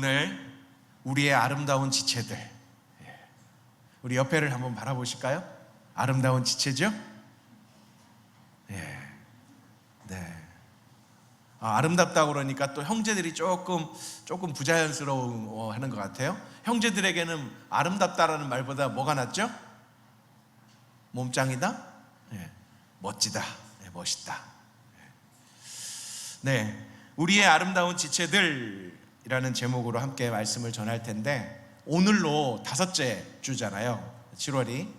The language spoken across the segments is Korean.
오늘 우리의 아름다운 지체들, 우리 옆에를 한번 바라보실까요? 아름다운 지체죠? 네. 아름답다고 그러니까 또 형제들이 조금 부자연스러워 하는 것 같아요. 형제들에게는 아름답다라는 말보다 뭐가 낫죠? 몸짱이다? 멋지다, 멋있다. 네, 우리의 아름다운 지체들이라는 제목으로 함께 말씀을 전할 텐데, 오늘로 5째 주잖아요. 7월이.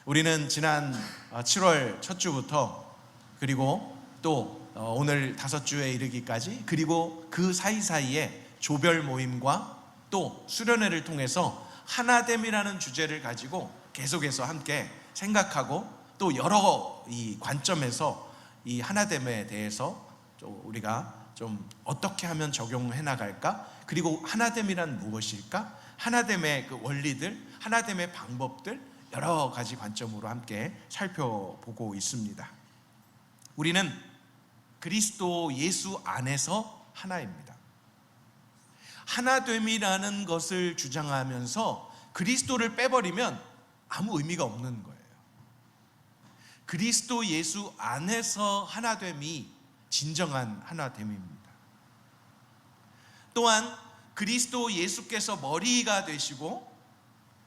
우리는 지난 7월 첫 주부터, 그리고 또 오늘 5주에 이르기까지, 그리고 그 사이사이에 조별 모임과 또 수련회를 통해서 하나됨이라는 주제를 가지고 계속해서 함께 생각하고, 또 여러 이 관점에서 이 하나됨에 대해서 우리가 좀 어떻게 하면 적용해 나갈까, 그리고 하나됨이란 무엇일까, 하나됨의 그 원리들, 하나됨의 방법들, 여러 가지 관점으로 함께 살펴보고 있습니다. 우리는 그리스도 예수 안에서 하나입니다. 하나됨이라는 것을 주장하면서 그리스도를 빼버리면 아무 의미가 없는 거예요. 그리스도 예수 안에서 하나됨이 진정한 하나됨입니다. 또한 그리스도 예수께서 머리가 되시고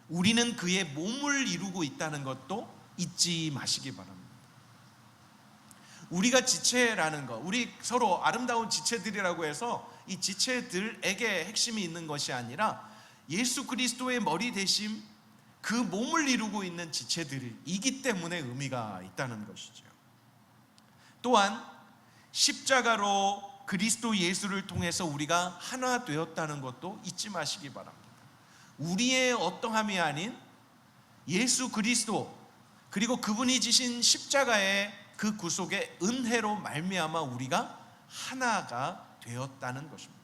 우리는 그의 몸을 이루고 있다는 것도 잊지 마시기 바랍니다. 우리가 지체라는 것, 우리 서로 아름다운 지체들이라고 해서 이 지체들에게 핵심이 있는 것이 아니라 예수 그리스도의 머리 되심, 그 몸을 이루고 있는 지체들이기 때문에 의미가 있다는 것이죠. 또한 십자가로 그리스도 예수를 통해서 우리가 하나 되었다는 것도 잊지 마시기 바랍니다. 우리의 어떠함이 아닌 예수 그리스도, 그리고 그분이 지신 십자가의 그 구속의 은혜로 말미암아 우리가 하나가 되었다는 것입니다.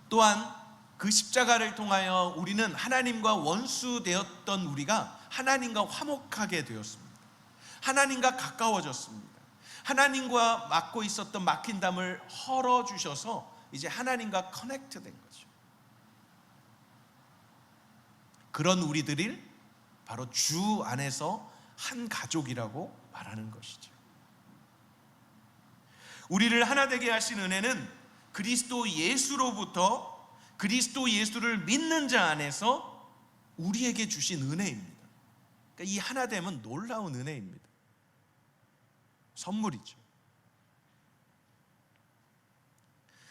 또한 그 십자가를 통하여 우리는 하나님과 원수 되었던 우리가 하나님과 화목하게 되었습니다. 하나님과 가까워졌습니다. 하나님과 막고 있었던 막힌 담을 헐어주셔서 이제 하나님과 커넥트 된 거죠. 그런 우리들이 바로 주 안에서 한 가족이라고 말하는 것이죠. 우리를 하나 되게 하신 은혜는 그리스도 예수로부터, 그리스도 예수를 믿는 자 안에서 우리에게 주신 은혜입니다. 그러니까 이 하나됨은 놀라운 은혜입니다. 선물이죠.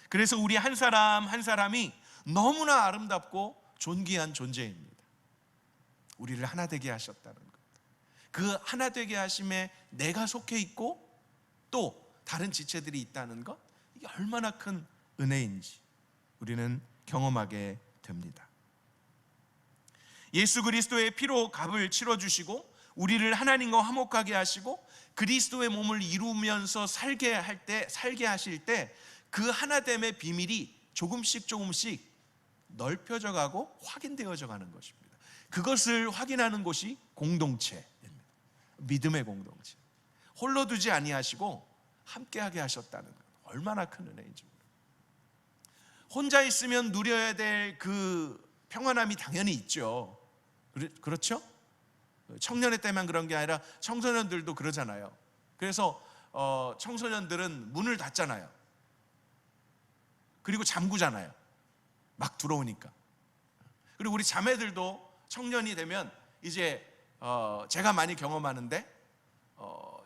그래서 우리 한 사람 한 사람이 너무나 아름답고 존귀한 존재입니다. 우리를 하나 되게 하셨다는 것, 그 하나 되게 하심에 내가 속해 있고 또 다른 지체들이 있다는 것, 이게 얼마나 큰 은혜인지 우리는 경험하게 됩니다. 예수 그리스도의 피로 값을 치러주시고 우리를 하나님과 화목하게 하시고 그리스도의 몸을 이루면서 살게 하실 때 그 하나됨의 비밀이 조금씩 넓혀져 가고 확인되어져 가는 것입니다. 그것을 확인하는 곳이 공동체입니다. 믿음의 공동체. 홀로 두지 아니하시고 함께하게 하셨다는 것, 얼마나 큰 은혜인지. 혼자 있으면 누려야 될 그 평안함이 당연히 있죠. 그렇죠? 청년회 때만 그런 게 아니라 청소년들도 그러잖아요. 그래서 청소년들은 문을 닫잖아요. 그리고 잠그잖아요. 막 들어오니까. 그리고 우리 자매들도 청년이 되면 이제 제가 많이 경험하는데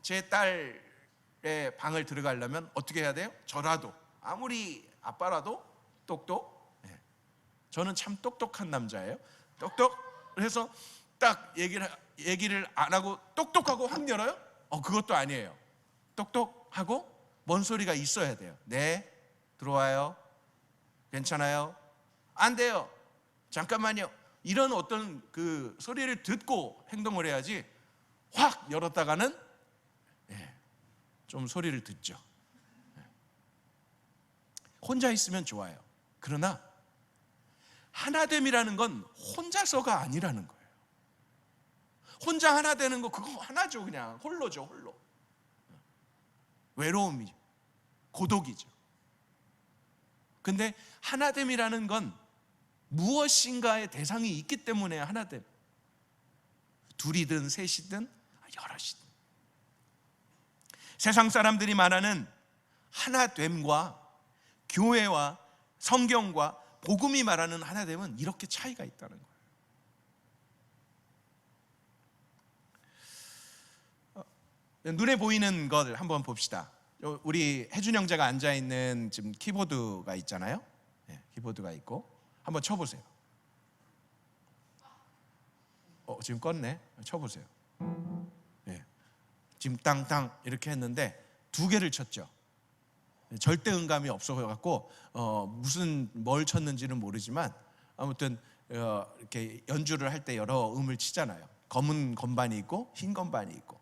제 딸의 방을 들어가려면 어떻게 해야 돼요? 저라도, 아무리 아빠라도 똑똑. 저는 참 똑똑한 남자예요. 똑똑 해서 딱 얘기를 안 하고 똑똑하고 확 열어요? 그것도 아니에요. 똑똑하고 뭔 소리가 있어야 돼요. 네, 들어와요. 괜찮아요? 안 돼요. 잠깐만요. 이런 어떤 그 소리를 듣고 행동을 해야지 확 열었다가는 좀 소리를 듣죠. 혼자 있으면 좋아요. 그러나 하나됨이라는 건 혼자서가 아니라는 거예요. 혼자 하나 되는 거, 그거 하나죠. 그냥 홀로죠. 홀로. 외로움이죠. 고독이죠. 근데 하나됨이라는 건 무엇인가의 대상이 있기 때문에 하나됨. 둘이든 셋이든 여럿이든. 세상 사람들이 말하는 하나됨과 교회와 성경과 복음이 말하는 하나됨은 이렇게 차이가 있다는 거예요. 눈에 보이는 걸 한번 봅시다. 우리 혜준 형제가 앉아있는 지금 키보드가 있잖아요. 키보드가 있고 한번 쳐보세요. 지금 껐네. 쳐보세요. 지금 땅땅 이렇게 했는데 두 개를 쳤죠. 절대 음감이 없어갖고 무슨 뭘 쳤는지는 모르지만 아무튼 이렇게 연주를 할 때 여러 음을 치잖아요. 검은 건반이 있고 흰 건반이 있고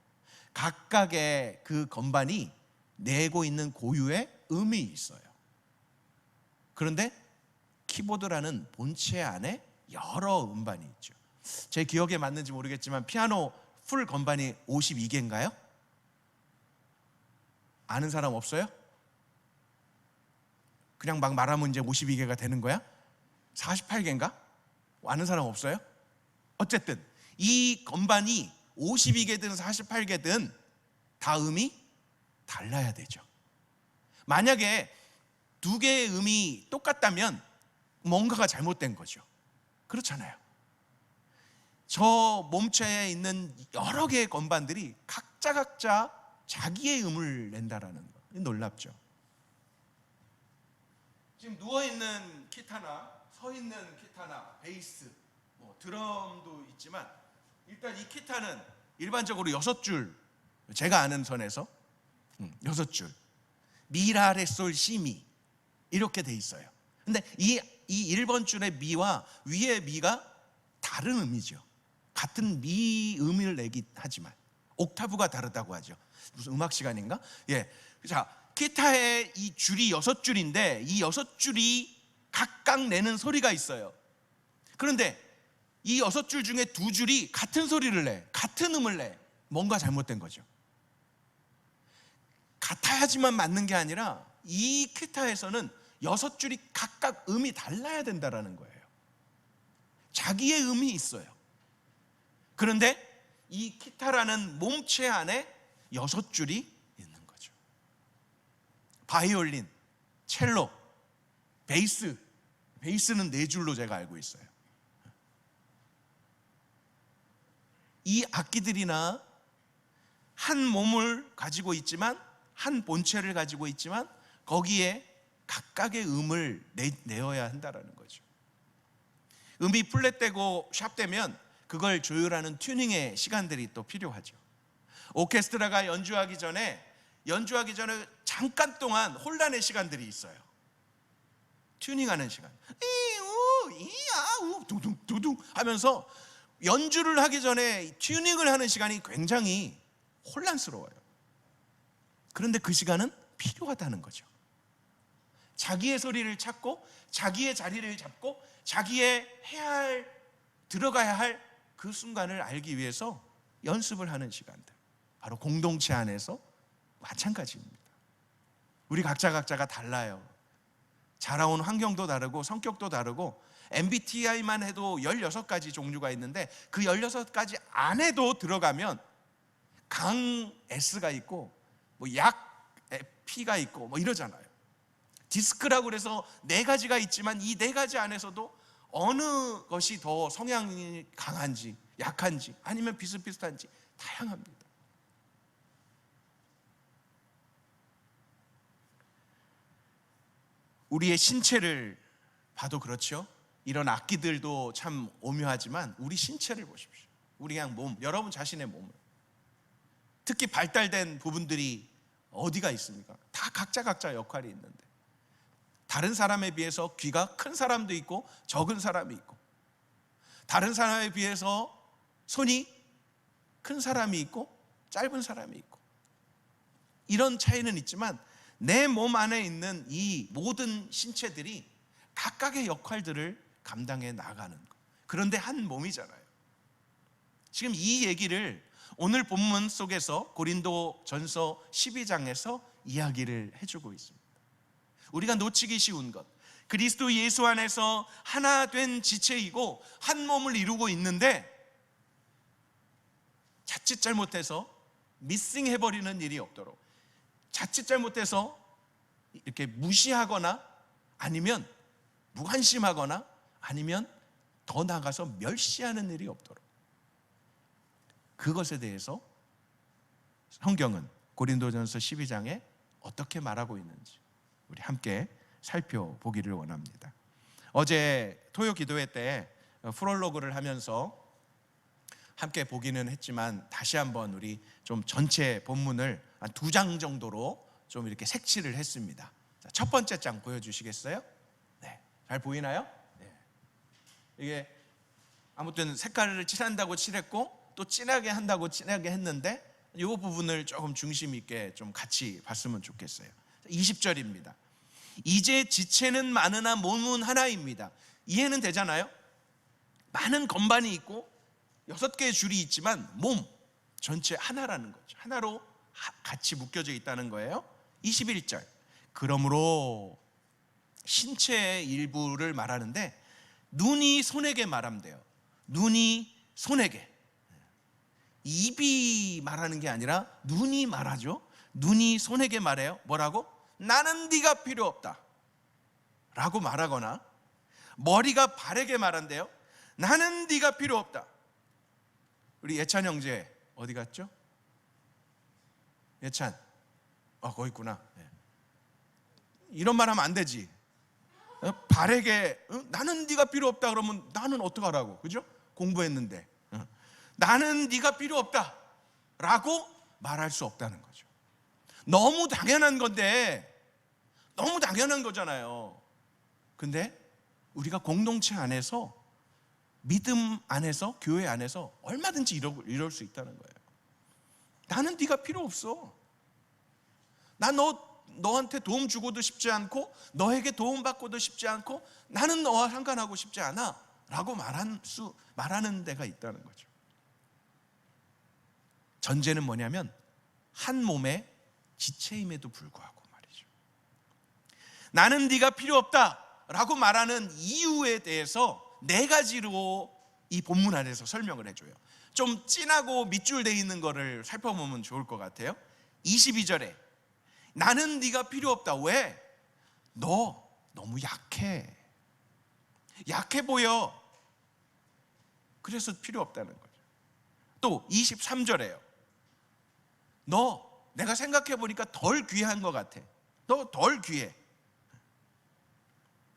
각각의 그 건반이 내고 있는 고유의 음이 있어요. 그런데 키보드라는 본체 안에 여러 음반이 있죠. 제 기억에 맞는지 모르겠지만 피아노 풀 건반이 52개인가요? 아는 사람 없어요? 그냥 막 말하면 이제 52개가 되는 거야? 48개인가? 아는 사람 없어요? 어쨌든 이 건반이 52개든 48개든 다 음이 달라야 되죠. 만약에 두 개의 음이 똑같다면 뭔가가 잘못된 거죠. 그렇잖아요. 저 몸체에 있는 여러 개의 건반들이 각자 자기의 음을 낸다라는 거, 놀랍죠. 지금 누워있는 기타나 서있는 기타나 베이스, 드럼도 있지만 일단 이 기타는 일반적으로 6줄, 제가 아는 선에서 6줄, 미라 레 솔 시미 이렇게 돼 있어요. 근데 이 1번 줄의 미와 위의 미가 다른 음이죠. 같은 미 음을 내긴 하지만 옥타브가 다르다고 하죠. 무슨 음악 시간인가? 자, 기타의 이 줄이 6줄인데 이 6줄이 각각 내는 소리가 있어요. 그런데 이 6줄 중에 2줄이 같은 소리를 내, 같은 음을 내. 뭔가 잘못된 거죠. 같아야지만 맞는 게 아니라 이 기타에서는 6줄이 각각 음이 달라야 된다는 거예요. 자기의 음이 있어요. 그런데 이 기타라는 몸체 안에 6줄이 있는 거죠. 바이올린, 첼로, 베이스는 4줄로 제가 알고 있어요. 이 악기들이나 한 몸을 가지고 있지만, 한 본체를 가지고 있지만 거기에 각각의 음을 내어야 한다는 거죠. 음이 플랫되고 샵되면 그걸 조율하는 튜닝의 시간들이 또 필요하죠. 오케스트라가 연주하기 전에 잠깐 동안 혼란의 시간들이 있어요. 튜닝하는 시간. 이우 이아우 두둥 두둥 하면서 연주를 하기 전에 튜닝을 하는 시간이 굉장히 혼란스러워요. 그런데 그 시간은 필요하다는 거죠. 자기의 소리를 찾고 자기의 자리를 잡고 자기의 들어가야 할 그 순간을 알기 위해서 연습을 하는 시간들, 바로 공동체 안에서 마찬가지입니다. 우리 각자가 달라요. 자라온 환경도 다르고 성격도 다르고 MBTI만 해도 16가지 종류가 있는데 그 16가지 안에도 들어가면 강 S가 있고 약 P가 있고 이러잖아요. 디스크라고 그래서 4가지가 있지만 이 4가지 안에서도 어느 것이 더 성향이 강한지 약한지 아니면 비슷비슷한지 다양합니다. 우리의 신체를 봐도 그렇죠. 이런 악기들도 참 오묘하지만 우리 신체를 보십시오. 우리 그냥 몸, 여러분 자신의 몸을, 특히 발달된 부분들이 어디가 있습니까? 다 각자 역할이 있는데 다른 사람에 비해서 귀가 큰 사람도 있고 적은 사람이 있고, 다른 사람에 비해서 손이 큰 사람이 있고 짧은 사람이 있고, 이런 차이는 있지만 내 몸 안에 있는 이 모든 신체들이 각각의 역할들을 감당해 나가는 것. 그런데 한 몸이잖아요. 지금 이 얘기를 오늘 본문 속에서 고린도전서 12장에서 이야기를 해주고 있습니다. 우리가 놓치기 쉬운 것, 그리스도 예수 안에서 하나 된 지체이고 한 몸을 이루고 있는데 자칫 잘못해서 미싱해버리는 일이 없도록, 자칫 잘못해서 이렇게 무시하거나 아니면 무관심하거나 아니면 더 나아가서 멸시하는 일이 없도록, 그것에 대해서 성경은 고린도전서 12장에 어떻게 말하고 있는지 우리 함께 살펴보기를 원합니다. 어제 토요 기도회 때 프롤로그를 하면서 함께 보기는 했지만 다시 한번 우리 좀 전체 본문을 한 2장 정도로 좀 이렇게 색칠을 했습니다. 자, 첫 번째 장 보여주시겠어요? 네, 잘 보이나요? 네. 이게 아무튼 색깔을 칠한다고 칠했고 또 진하게 한다고 진하게 했는데 이 부분을 조금 중심 있게 좀 같이 봤으면 좋겠어요. 20절입니다. 이제 지체는 많으나 몸은 하나입니다. 이해는 되잖아요? 많은 건반이 있고 6개의 줄이 있지만 몸 전체 하나라는 거죠. 하나로 같이 묶여져 있다는 거예요. 21절. 그러므로 신체의 일부를 말하는데 눈이 손에게 말하면 돼요. 눈이 손에게. 입이 말하는 게 아니라 눈이 말하죠. 눈이 손에게 말해요. 뭐라고? 나는 네가 필요 없다 라고 말하거나, 머리가 발에게 말한대요. 나는 네가 필요 없다. 우리 예찬 형제 어디 갔죠? 예찬, 거기 있구나. 이런 말 하면 안 되지. 발에게 나는 네가 필요 없다 그러면 나는 어떡하라고, 그죠? 공부했는데 나는 네가 필요 없다 라고 말할 수 없다는 거죠. 너무 당연한 건데, 너무 당연한 거잖아요. 근데 우리가 공동체 안에서, 믿음 안에서, 교회 안에서 얼마든지 이럴 수 있다는 거예요. 나는 네가 필요 없어. 난 너한테 도움 주고도 싶지 않고 너에게 도움 받고도 싶지 않고 나는 너와 상관하고 싶지 않아 라고 말하는 데가 있다는 거죠. 전제는 뭐냐면 한 몸의 지체임에도 불구하고 말이죠. 나는 네가 필요 없다 라고 말하는 이유에 대해서 4가지로 이 본문 안에서 설명을 해줘요. 좀 진하고 밑줄 돼 있는 거를 살펴보면 좋을 것 같아요. 22절에 나는 네가 필요 없다. 왜? 너 너무 약해 보여. 그래서 필요 없다는 거죠. 또 23절에요. 너 내가 생각해 보니까 덜 귀한 것 같아. 너 덜 귀해.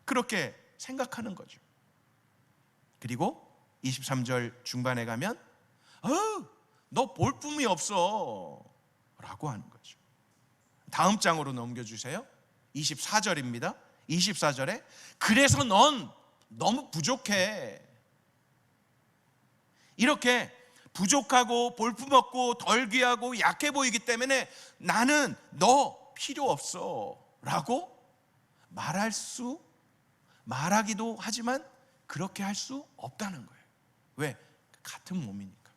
그렇게 생각하는 거죠. 그리고 23절 중반에 가면 너 볼품이 없어 라고 하는 거죠. 다음 장으로 넘겨주세요. 24절입니다. 24절에 그래서 넌 너무 부족해. 이렇게 부족하고 볼품없고 덜 귀하고 약해 보이기 때문에 나는 너 필요 없어 라고 말하기도 하지만 그렇게 할 수 없다는 거예요. 왜? 같은 몸이니까.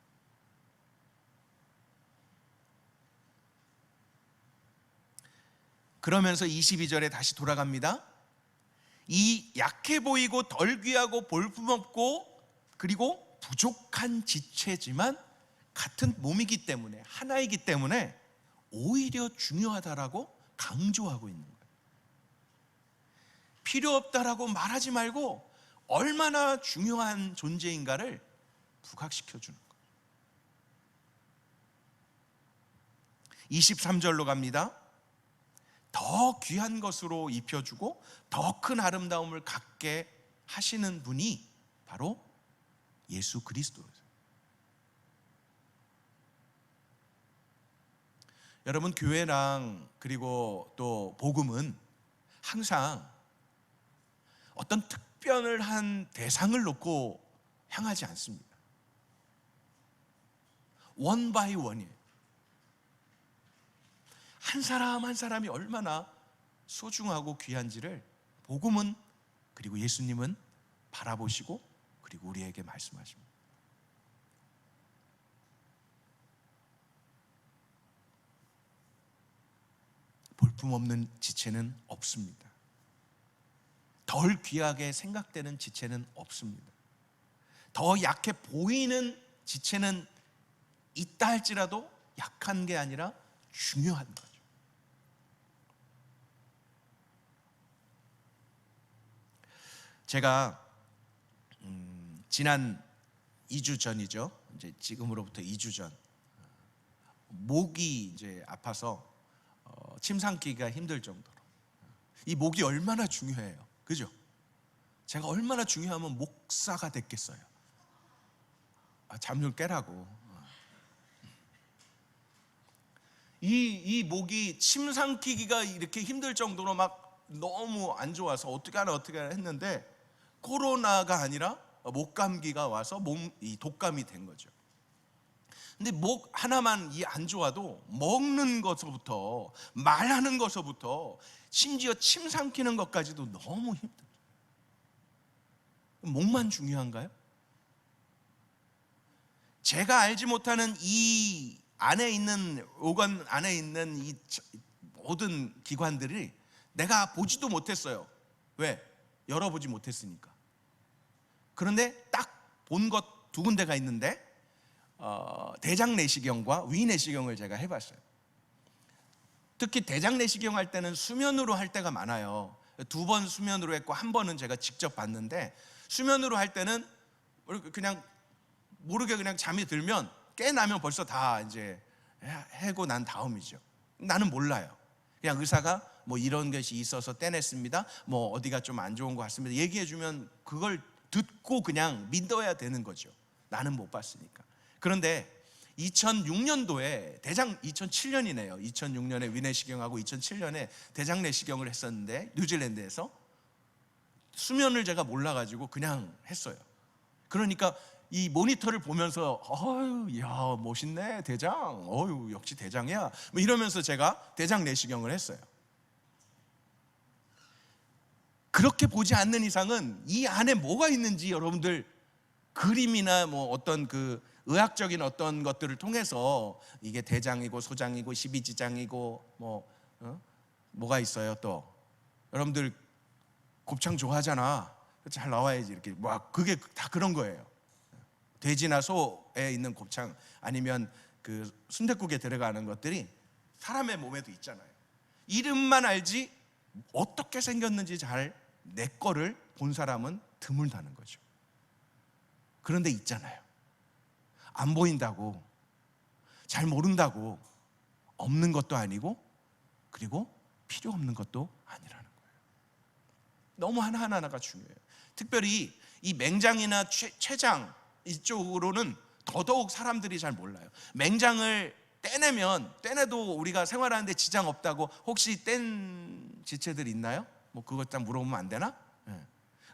그러면서 22절에 다시 돌아갑니다. 이 약해 보이고 덜 귀하고 볼품없고 그리고 부족한 지체지만 같은 몸이기 때문에, 하나이기 때문에 오히려 중요하다라고 강조하고 있는 거예요. 필요 없다라고 말하지 말고 얼마나 중요한 존재인가를 부각시켜 주는 거예요. 23절로 갑니다. 더 귀한 것으로 입혀주고 더 큰 아름다움을 갖게 하시는 분이 바로 예수 그리스도예요. 여러분, 교회랑 그리고 또 복음은 항상 어떤 특별한 대상을 놓고 향하지 않습니다. 원 바이 원이에요. 한 사람 한 사람이 얼마나 소중하고 귀한지를 복음은, 그리고 예수님은 바라보시고 그리고 우리에게 말씀하십니다. 볼품없는 지체는 없습니다. 덜 귀하게 생각되는 지체는 없습니다. 더 약해 보이는 지체는 있다 할지라도 약한 게 아니라 중요한 거죠. 제가 지난 2주 전이죠. 이제 지금으로부터 2주 전 목이 이제 아파서 침 삼키기가 힘들 정도로. 이 목이 얼마나 중요해요, 그죠? 제가 얼마나 중요하면 목사가 됐겠어요. 잠 좀 깨라고. 이 목이 침 삼키기가 이렇게 힘들 정도로 막 너무 안 좋아서 어떻게 하나 했는데 코로나가 아니라 목감기가 와서 이 독감이 된 거죠. 근데 목 하나만 안 좋아도 먹는 것부터 말하는 것부터 심지어 침 삼키는 것까지도 너무 힘들어요. 목만 중요한가요? 제가 알지 못하는 이 안에 있는 오건 안에 있는 이 모든 기관들이 내가 보지도 못했어요. 왜? 열어보지 못했으니까. 그런데 딱 본 것 두 군데가 있는데 대장 내시경과 위 내시경을 제가 해봤어요. 특히 대장 내시경 할 때는 수면으로 할 때가 많아요. 2번 수면으로 했고 1번은 제가 직접 봤는데, 수면으로 할 때는 그냥 모르게 그냥 잠이 들면 깨나면 벌써 다 이제 해고 난 다음이죠. 나는 몰라요. 그냥 의사가 뭐 이런 것이 있어서 떼냈습니다, 뭐 어디가 좀 안 좋은 것 같습니다, 얘기해 주면 그걸 듣고 그냥 믿어야 되는 거죠. 나는 못 봤으니까. 그런데 2006년도에 2007년이네요. 2006년에 위내시경하고 2007년에 대장 내시경을 했었는데, 뉴질랜드에서 수면을 제가 몰라가지고 그냥 했어요. 그러니까 이 모니터를 보면서 어휴, 야 멋있네 대장, 어휴 역시 대장이야, 뭐 이러면서 제가 대장 내시경을 했어요. 그렇게 보지 않는 이상은 이 안에 뭐가 있는지 여러분들 그림이나 뭐 어떤 그 의학적인 어떤 것들을 통해서 이게 대장이고 소장이고 12지장이고 뭐가 있어요. 또 여러분들 곱창 좋아하잖아. 잘 나와야지 이렇게 막 그게 다 그런 거예요. 돼지나 소에 있는 곱창 아니면 그 순댓국에 들어가는 것들이 사람의 몸에도 있잖아요. 이름만 알지 어떻게 생겼는지 잘 내 거를 본 사람은 드물다는 거죠. 그런데 있잖아요. 안 보인다고, 잘 모른다고 없는 것도 아니고, 그리고 필요 없는 것도 아니라는 거예요. 너무 하나하나가 중요해요. 특별히 이 맹장이나 췌장 이쪽으로는 더더욱 사람들이 잘 몰라요. 맹장을 떼내도 우리가 생활하는데 지장 없다고, 혹시 뗀 지체들 있나요? 뭐 그것 딱 물어보면 안 되나? 네.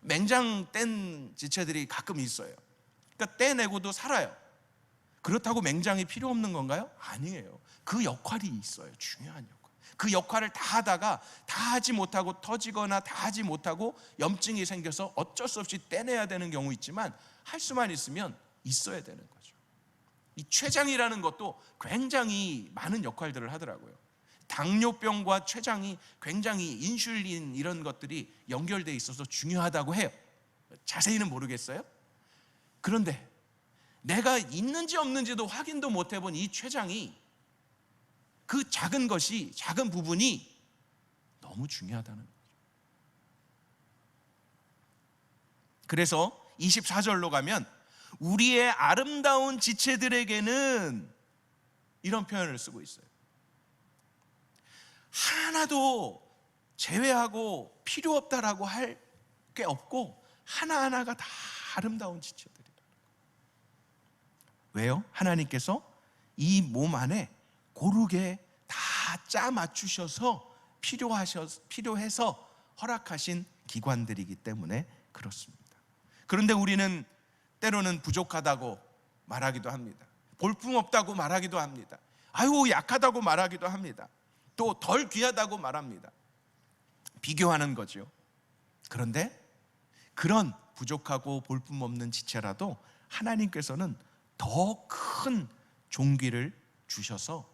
맹장 뗀 지체들이 가끔 있어요. 그러니까 떼내고도 살아요. 그렇다고 맹장이 필요 없는 건가요? 아니에요. 그 역할이 있어요. 중요한 역할. 그 역할을 다 하다가 다 하지 못하고 터지거나 다 하지 못하고 염증이 생겨서 어쩔 수 없이 떼내야 되는 경우 있지만, 할 수만 있으면 있어야 되는 거죠. 이 췌장이라는 것도 굉장히 많은 역할들을 하더라고요. 당뇨병과 췌장이 굉장히 인슐린 이런 것들이 연결되어 있어서 중요하다고 해요. 자세히는 모르겠어요. 그런데 내가 있는지 없는지도 확인도 못 해본 이 췌장이, 그 작은 부분이 너무 중요하다는 거죠. 그래서 24절로 가면 우리의 아름다운 지체들에게는 이런 표현을 쓰고 있어요. 하나도 제외하고 필요 없다라고 할 게 없고 하나하나가 다 아름다운 지체들이다. 왜요? 하나님께서 이 몸 안에 고르게 다 짜 맞추셔서 필요해서 허락하신 기관들이기 때문에 그렇습니다. 그런데 우리는 때로는 부족하다고 말하기도 합니다. 볼품없다고 말하기도 합니다. 아유 약하다고 말하기도 합니다. 또 덜 귀하다고 말합니다. 비교하는 거죠. 그런데 그런 부족하고 볼품없는 지체라도 하나님께서는 더 큰 존귀를 주셔서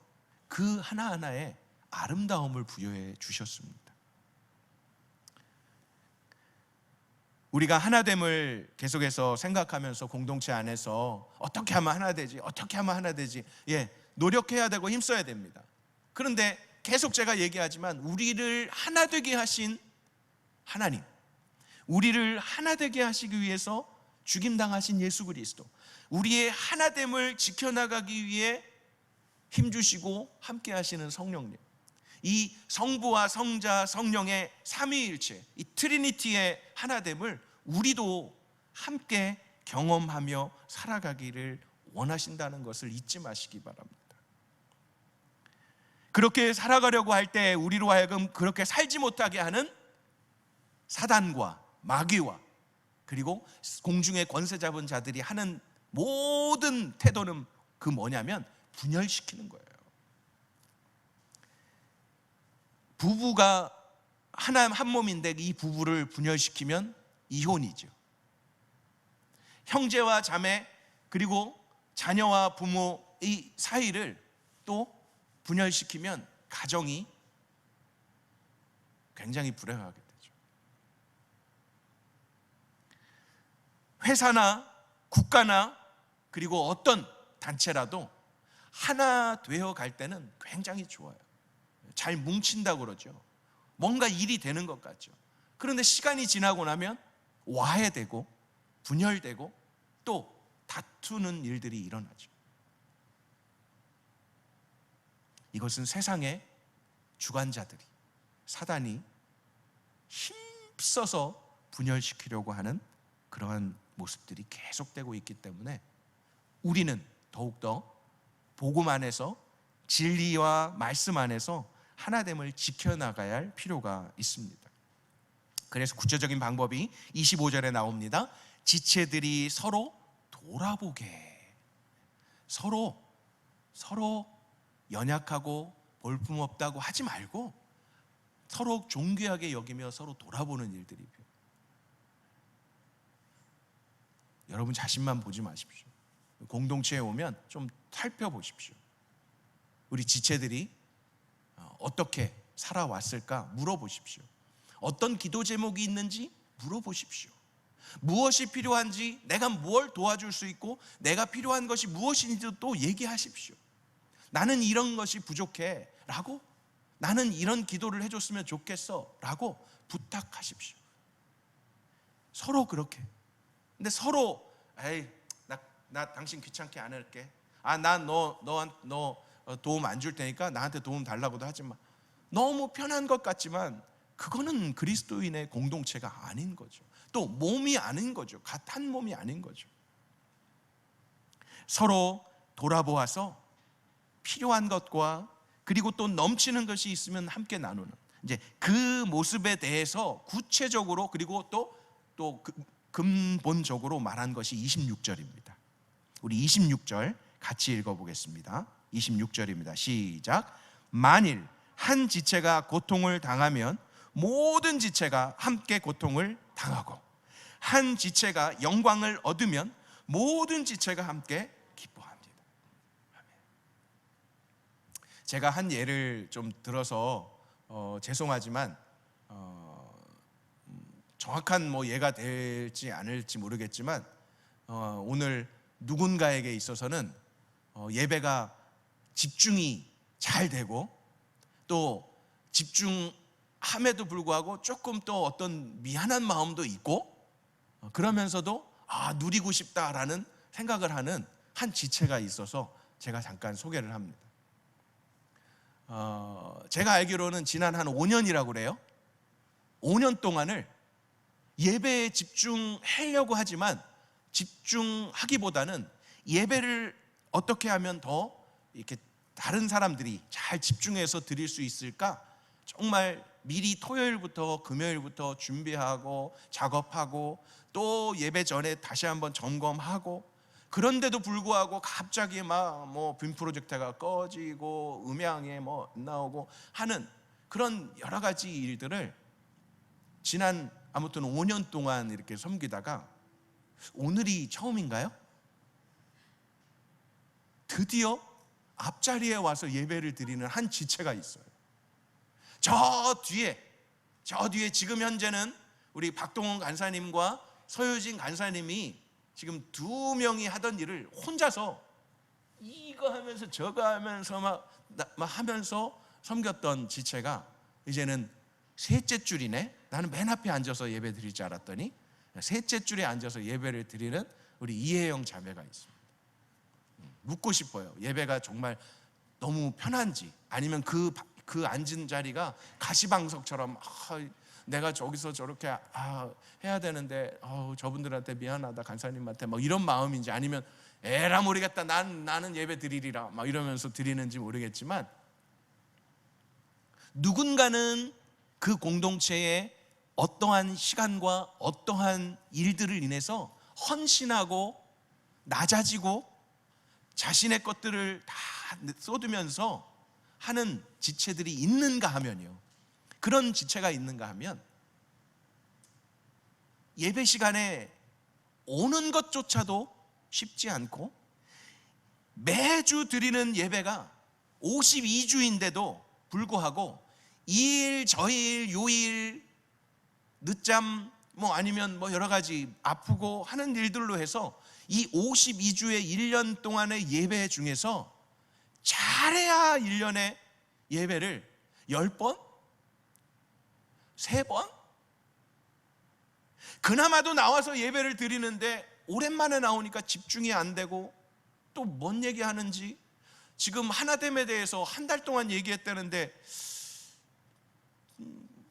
그 하나하나에 아름다움을 부여해 주셨습니다. 우리가 하나됨을 계속해서 생각하면서 공동체 안에서 어떻게 하면 하나 되지, 어떻게 하면 하나 되지, 노력해야 되고 힘써야 됩니다. 그런데 계속 제가 얘기하지만 우리를 하나 되게 하신 하나님, 우리를 하나 되게 하시기 위해서 죽임당하신 예수 그리스도, 우리의 하나됨을 지켜나가기 위해 힘주시고 함께 하시는 성령님, 이 성부와 성자 성령의 삼위일체, 이 트리니티의 하나됨을 우리도 함께 경험하며 살아가기를 원하신다는 것을 잊지 마시기 바랍니다. 그렇게 살아가려고 할 때 우리로 하여금 그렇게 살지 못하게 하는 사단과 마귀와 그리고 공중의 권세 잡은 자들이 하는 모든 태도는 그 뭐냐면 분열시키는 거예요. 부부가 한 몸인데 이 부부를 분열시키면 이혼이죠. 형제와 자매 그리고 자녀와 부모 이 사이를 또 분열시키면 가정이 굉장히 불행하게 되죠. 회사나 국가나 그리고 어떤 단체라도 하나 되어 갈 때는 굉장히 좋아요. 잘 뭉친다고 그러죠. 뭔가 일이 되는 것 같죠. 그런데 시간이 지나고 나면 와해되고 분열되고 또 다투는 일들이 일어나죠. 이것은 세상의 주관자들이, 사단이 힘써서 분열시키려고 하는 그러한 모습들이 계속되고 있기 때문에 우리는 더욱더 복음 안에서, 진리와 말씀 안에서 하나됨을 지켜나가야 할 필요가 있습니다. 그래서 구체적인 방법이 25절에 나옵니다. 지체들이 서로 돌아보게. 서로 연약하고 볼품없다고 하지 말고 서로 존귀하게 여기며 서로 돌아보는 일들이 필요해요. 여러분 자신만 보지 마십시오. 공동체에 오면 좀 살펴보십시오. 우리 지체들이 어떻게 살아왔을까 물어보십시오. 어떤 기도 제목이 있는지 물어보십시오. 무엇이 필요한지, 내가 뭘 도와줄 수 있고 내가 필요한 것이 무엇인지도 또 얘기하십시오. 나는 이런 것이 부족해 라고, 나는 이런 기도를 해줬으면 좋겠어 라고 부탁하십시오. 서로 그렇게. 근데 서로 나 당신 귀찮게 안 할게, 난 너 도움 안 줄 테니까 나한테 도움 달라고도 하지 마. 너무 편한 것 같지만 그거는 그리스도인의 공동체가 아닌 거죠. 또 몸이 아닌 거죠. 한 몸이 아닌 거죠. 서로 돌아보아서 필요한 것과 그리고 또 넘치는 것이 있으면 함께 나누는, 이제 그 모습에 대해서 구체적으로 그리고 또 근본적으로 말한 것이 26절입니다. 우리 26절 같이 읽어보겠습니다. 26절입니다. 시작. 만일 한 지체가 고통을 당하면 모든 지체가 함께 고통을 당하고, 한 지체가 영광을 얻으면 모든 지체가 함께 기뻐합니다. 제가 한 예를 좀 들어서 죄송하지만 정확한 예가 될지 않을지 모르겠지만 오늘 누군가에게 있어서는 예배가 집중이 잘 되고 또 집중함에도 불구하고 조금 또 어떤 미안한 마음도 있고 그러면서도 누리고 싶다라는 생각을 하는 한 지체가 있어서 제가 잠깐 소개를 합니다. 제가 알기로는 지난 한 5년이라고 그래요. 5년 동안을 예배에 집중하려고 하지만 집중하기보다는 예배를 어떻게 하면 더 이렇게 다른 사람들이 잘 집중해서 드릴 수 있을까, 정말 미리 토요일부터 금요일부터 준비하고 작업하고 또 예배 전에 다시 한번 점검하고, 그런데도 불구하고 갑자기 빔 프로젝터가 꺼지고 음향에 안 나오고 하는 그런 여러 가지 일들을 지난 아무튼 5년 동안 이렇게 섬기다가 오늘이 처음인가요? 드디어 앞자리에 와서 예배를 드리는 한 지체가 있어요. 저 뒤에 지금 현재는 우리 박동원 간사님과 서효진 간사님이 지금 두 명이 하던 일을 혼자서 이거 하면서 저거 하면서 막 하면서 섬겼던 지체가 이제는 셋째 줄이네. 나는 맨 앞에 앉아서 예배 드릴 줄 알았더니 셋째 줄에 앉아서 예배를 드리는 우리 이혜영 자매가 있습니다. 묻고 싶어요. 예배가 정말 너무 편한지, 아니면 그 앉은 자리가 가시방석처럼 내가 저기서 저렇게 해야 되는데 저분들한테 미안하다, 간사님한테 막 이런 마음인지, 아니면 에라 모르겠다, 나는 예배 드리리라 막 이러면서 드리는지 모르겠지만, 누군가는 그 공동체에 어떠한 시간과 어떠한 일들을 인해서 헌신하고 낮아지고 자신의 것들을 다 쏟으면서 하는 지체들이 있는가 하면요, 그런 지체가 있는가 하면 예배 시간에 오는 것조차도 쉽지 않고, 매주 드리는 예배가 52주인데도 불구하고 이일 저일 요일 늦잠 아니면 여러 가지 아프고 하는 일들로 해서 이 52주의 1년 동안의 예배 중에서 잘해야 1년에 예배를 10번? 3번? 그나마도 나와서 예배를 드리는데 오랜만에 나오니까 집중이 안 되고, 또 뭔 얘기하는지, 지금 하나됨에 대해서 한 달 동안 얘기했다는데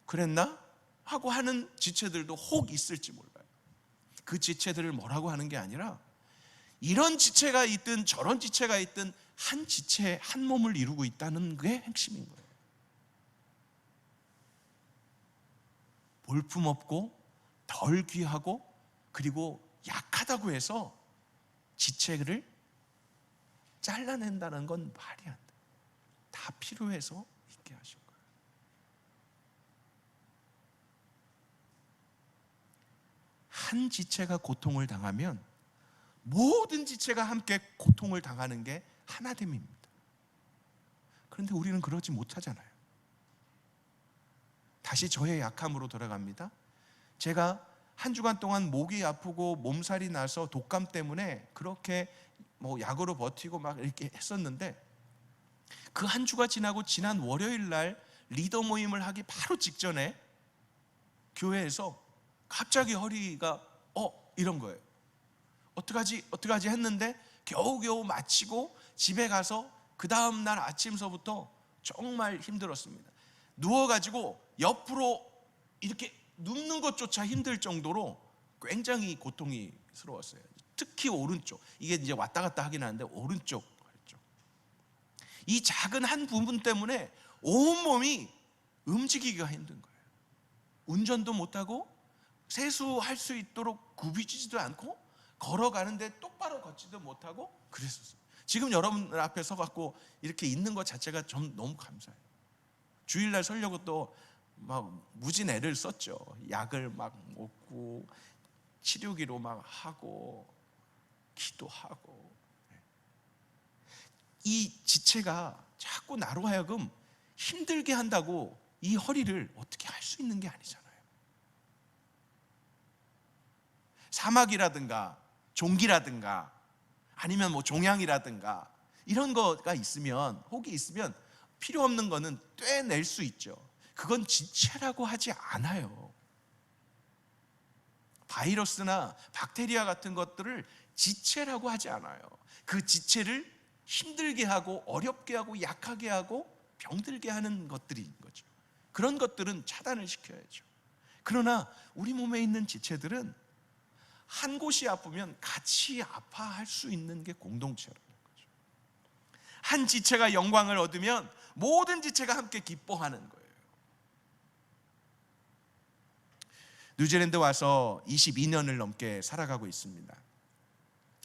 그랬나? 하고 하는 지체들도 혹 있을지 몰라요. 그 지체들을 뭐라고 하는 게 아니라, 이런 지체가 있든 저런 지체가 있든 한 지체, 한 몸을 이루고 있다는 게 핵심인 거예요. 볼품없고 덜 귀하고 그리고 약하다고 해서 지체를 잘라낸다는 건 말이 안 돼. 다 필요해서 있게 하신 거예요. 한 지체가 고통을 당하면 모든 지체가 함께 고통을 당하는 게 하나됨입니다. 그런데 우리는 그러지 못하잖아요. 다시 저의 약함으로 돌아갑니다. 제가 한 주간 동안 목이 아프고 몸살이 나서 독감 때문에 그렇게 약으로 버티고 막 이렇게 했었는데, 그 한 주가 지나고 지난 월요일 날 리더 모임을 하기 바로 직전에 교회에서 갑자기 허리가 이런 거예요. 어떡하지 했는데 겨우겨우 마치고 집에 가서 그 다음날 아침서부터 정말 힘들었습니다. 누워가지고 옆으로 이렇게 눕는 것조차 힘들 정도로 굉장히 고통스러웠어요. 특히 오른쪽, 이게 이제 왔다 갔다 하긴 하는데 오른쪽, 이 작은 한 부분 때문에 온몸이 움직이기가 힘든 거예요. 운전도 못하고 세수할 수 있도록 굽이지도 않고 걸어가는데 똑바로 걷지도 못하고 그랬었어요. 지금 여러분 앞에 서갖고 이렇게 있는 것 자체가 좀 너무 감사해요. 주일날 서려고 또 막 무진 애를 썼죠. 약을 막 먹고 치료기로 막 하고 기도하고. 이 지체가 자꾸 나로 하여금 힘들게 한다고 이 허리를 어떻게 할 수 있는 게 아니잖아요. 사막이라든가 종기라든가 아니면 종양이라든가 이런 거가 있으면, 혹이 있으면 필요 없는 거는 떼낼 수 있죠. 그건 지체라고 하지 않아요. 바이러스나 박테리아 같은 것들을 지체라고 하지 않아요. 그 지체를 힘들게 하고 어렵게 하고 약하게 하고 병들게 하는 것들인 거죠. 그런 것들은 차단을 시켜야죠. 그러나 우리 몸에 있는 지체들은 한 곳이 아프면 같이 아파할 수 있는 게 공동체라는 거죠. 한 지체가 영광을 얻으면 모든 지체가 함께 기뻐하는 거예요. 뉴질랜드 와서 22년을 넘게 살아가고 있습니다.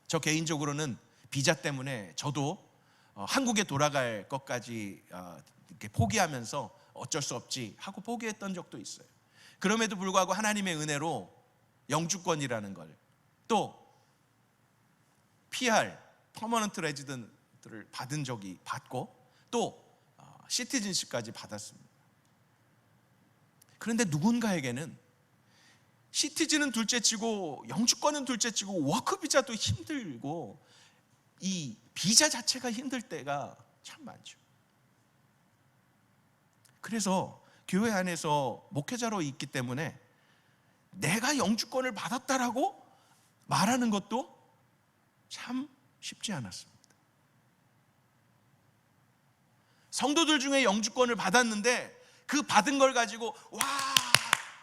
저 개인적으로는 비자 때문에 저도 한국에 돌아갈 것까지 이렇게 포기하면서 어쩔 수 없지 하고 포기했던 적도 있어요. 그럼에도 불구하고 하나님의 은혜로 영주권이라는 걸, 또 PR, 퍼머넌트 레지던트를 받고 또 시티즌십까지 받았습니다. 그런데 누군가에게는 시티즌은 둘째치고 영주권은 둘째치고 워크비자도 힘들고 이 비자 자체가 힘들 때가 참 많죠. 그래서 교회 안에서 목회자로 있기 때문에 내가 영주권을 받았다라고 말하는 것도 참 쉽지 않았습니다. 성도들 중에 영주권을 받았는데 그 받은 걸 가지고 와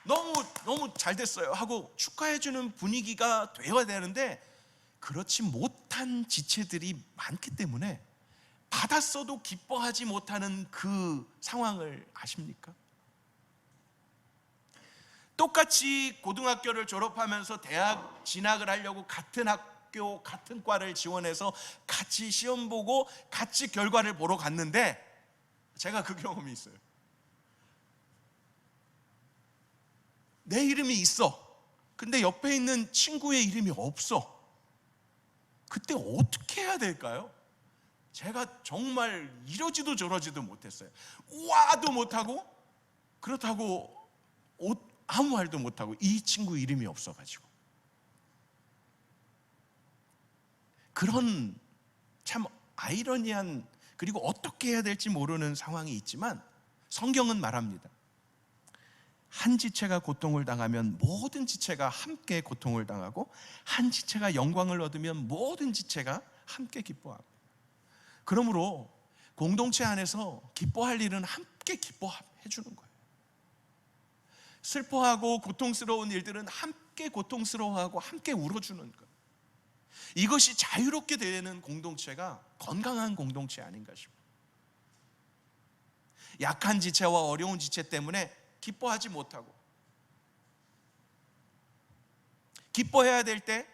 너무 잘 됐어요 하고 축하해주는 분위기가 되어야 되는데 그렇지 못한 지체들이 많기 때문에 받았어도 기뻐하지 못하는 그 상황을 아십니까? 똑같이 고등학교를 졸업하면서 대학 진학을 하려고 같은 학교 같은 과를 지원해서 같이 시험 보고 같이 결과를 보러 갔는데 제가 그 경험이 있어요. 내 이름이 있어. 근데 옆에 있는 친구의 이름이 없어. 그때 어떻게 해야 될까요? 제가 정말 이러지도 저러지도 못했어요. 와도 못하고 그렇다고 아무 말도 못하고 이 친구 이름이 없어가지고 그런 참 아이러니한 그리고 어떻게 해야 될지 모르는 상황이 있지만 성경은 말합니다. 한 지체가 고통을 당하면 모든 지체가 함께 고통을 당하고 한 지체가 영광을 얻으면 모든 지체가 함께 기뻐합니다. 그러므로 공동체 안에서 기뻐할 일은 함께 기뻐해 주는 거예요. 슬퍼하고 고통스러운 일들은 함께 고통스러워하고 함께 울어주는 거예요. 이것이 자유롭게 되는 공동체가 건강한 공동체 아닌가 싶어요. 약한 지체와 어려운 지체 때문에 기뻐하지 못하고 기뻐해야 될 때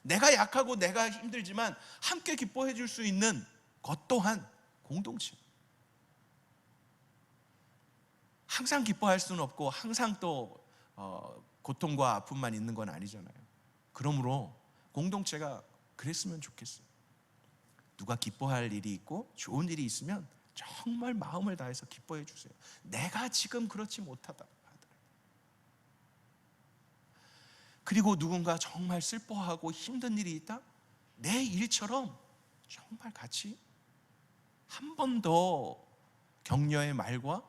내가 약하고 내가 힘들지만 함께 기뻐해 줄 수 있는 것 또한 공동체. 항상 기뻐할 수는 없고 항상 또 고통과 아픔만 있는 건 아니잖아요. 그러므로 공동체가 그랬으면 좋겠어요. 누가 기뻐할 일이 있고 좋은 일이 있으면 정말 마음을 다해서 기뻐해 주세요. 내가 지금 그렇지 못하다 하더라도. 그리고 누군가 정말 슬퍼하고 힘든 일이 있다? 내 일처럼 정말 같이 한 번 더 격려의 말과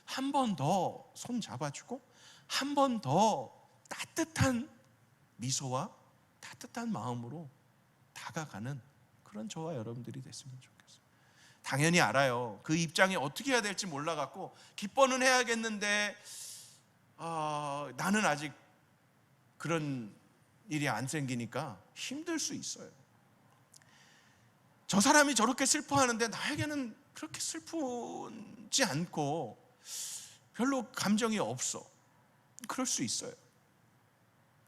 한 번 더 손 잡아주고 한 번 더 따뜻한 미소와 따뜻한 마음으로 다가가는 그런 저와 여러분들이 됐으면 좋겠어요. 당연히 알아요. 그 입장에 어떻게 해야 될지 몰라갖고 기뻐는 해야겠는데 나는 아직 그런 일이 안 생기니까 힘들 수 있어요. 저 사람이 저렇게 슬퍼하는데 나에게는 그렇게 슬프지 않고 별로 감정이 없어. 그럴 수 있어요.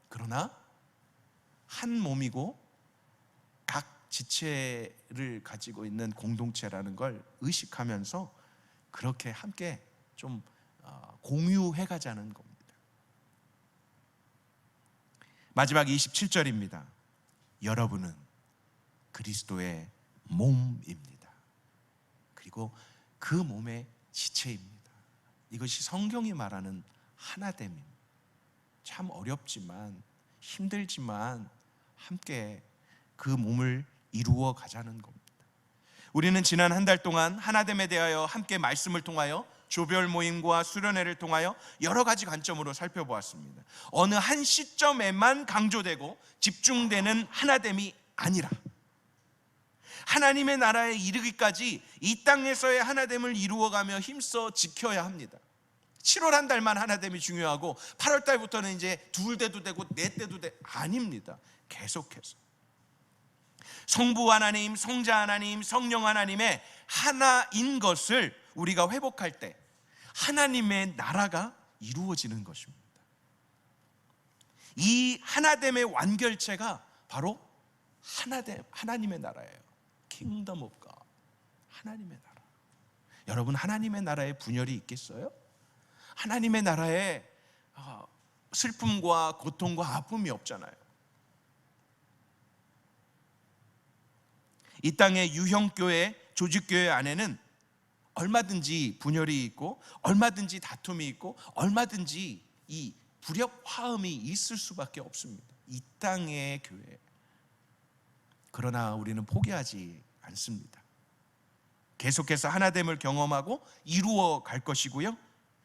그러나 한 몸이고 각 지체를 가지고 있는 공동체라는 걸 의식하면서 그렇게 함께 좀 공유해 가자는 겁니다. 마지막 27절입니다. 여러분은 그리스도의 몸입니다. 그리고 그 몸의 지체입니다. 이것이 성경이 말하는 하나됨입니다. 참 어렵지만 힘들지만 함께 그 몸을 이루어 가자는 겁니다. 우리는 지난 한 달 동안 하나됨에 대하여 함께 말씀을 통하여 조별 모임과 수련회를 통하여 여러 가지 관점으로 살펴보았습니다. 어느 한 시점에만 강조되고 집중되는 하나됨이 아니라 하나님의 나라에 이르기까지 이 땅에서의 하나됨을 이루어가며 힘써 지켜야 합니다. 7월 한 달만 하나됨이 중요하고 8월 달부터는 이제 둘 때도 되고 넷 때도 돼 아닙니다. 계속해서 성부 하나님, 성자 하나님, 성령 하나님의 하나인 것을 우리가 회복할 때 하나님의 나라가 이루어지는 것입니다. 이 하나됨의 완결체가 바로 하나님의 나라예요. Kingdom of God. 하나님의 나라. 여러분 하나님의 나라에 분열이 있겠어요? 하나님의 나라에 슬픔과 고통과 아픔이 없잖아요. 이 땅의 유형교회, 조직교회 안에는 얼마든지 분열이 있고 얼마든지 다툼이 있고 얼마든지 이 불협화음이 있을 수밖에 없습니다. 이 땅의 교회. 그러나 우리는 포기하지 않습니다. 계속해서 하나됨을 경험하고 이루어 갈 것이고요,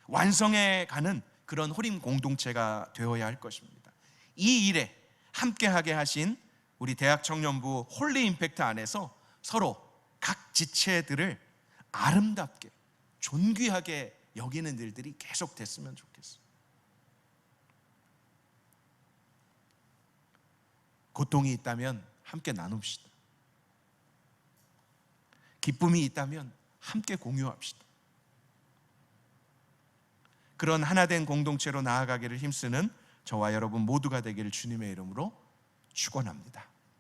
완성해 가는 그런 호림 공동체가 되어야 할 것입니다. 이 일에 함께하게 하신 우리 대학 청년부 홀리 임팩트 안에서 서로 각 지체들을 아름답게 존귀하게 여기는 일들이 계속 됐으면 좋겠어요. 고통이 있다면 함께 나눕시다. 기쁨이 있다면 함께 공유합시다. 그런 하나된 공동체로 나아가기를 힘쓰는 저와 여러분 모두가 되기를 주님의 이름으로 축원합니다.